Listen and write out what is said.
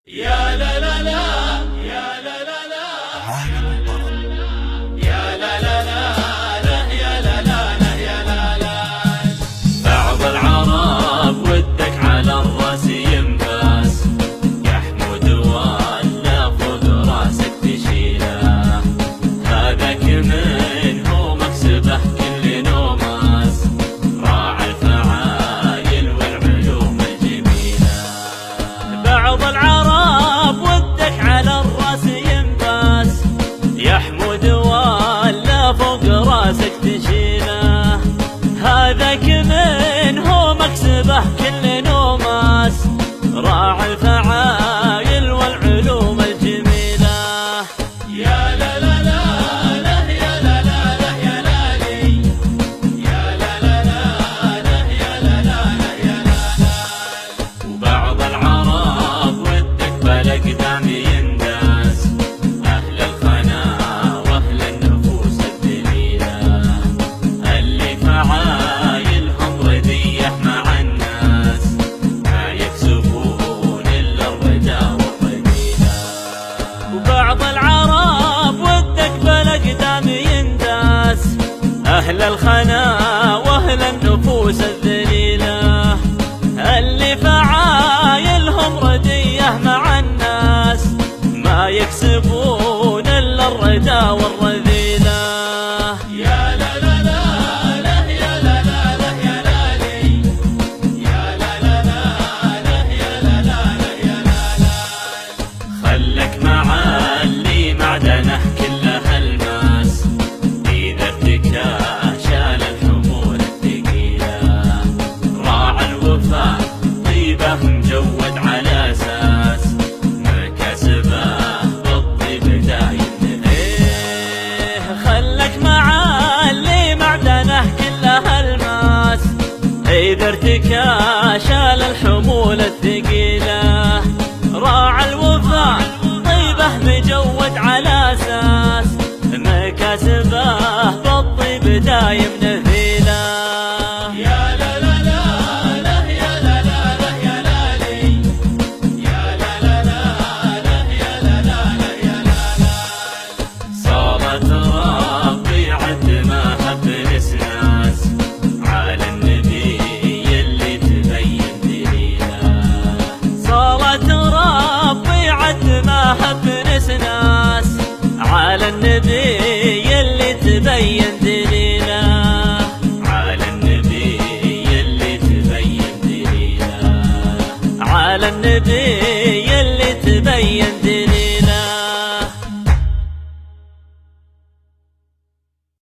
يا لا لا لا يا لا لا لا عالم الطرب. يا لا لا لا لا يا لا لا لا يا لا لا. بعض العرب ودك على الراس ينباس، يا حمود ولا فوق راسك تشيله، هذاك من هو مكسبه كل نوماس، راعي الفعايل والعلوم الجميله. بعض العرب ودك على الراس ينباس، يا حمود ولا فوق راسك تشيله، هذاك من هو مكسبه كل نوماس، راعي الفعايل والعلوم الجميله. يا لا لا لا لا يا لا لا لا يا لالي، يا لا لا لا لا يا لا لا لا يا لا لا. وبعض العرب ودك بالاقدام ينداس، اهل الخنا واهل النفوس الذليله، اللي فعايلهم رديه مع الناس، ما يكسبون الا الرجا والرذيله. وبعض العرب ودك بالاقدام ينداس، اهل الخنا واهل النفوس الذليله، اللي فعايلهم رديه مع الناس، ما يكسبون الا الردى والرذيله. يا لا لا لا لا يا لا لا لا يا لالي، يا لا لا لا لا يا لا لا لا يا لا لا. خلك مع اللي معدنه كله الماس، اذا ارتكى شال الحمول الثقيله، راعى الوفاء طيبه مجود على اساس، مكاسبه بالطيب دايم. خلك مع اللي معدنه كله الماس، اذا ارتكى شال الحمول الثقيله، راعى الوفاء طيبه مجود على اساس، مكاسبه بالطيب دايم نذيله. يا لا لا لا لا يا لا لا لا يا لالي، يا لا لا لا لا يا لا لا لا يا لا لا. صارت ربي عد ما هب نسناس، على النبي اللي تبين دليله، صارت ربي عد ما هب نسناس، على النبي اللي تبين دليله، على النبي اللي تبين دليله، على النبي اللي تبين دليله.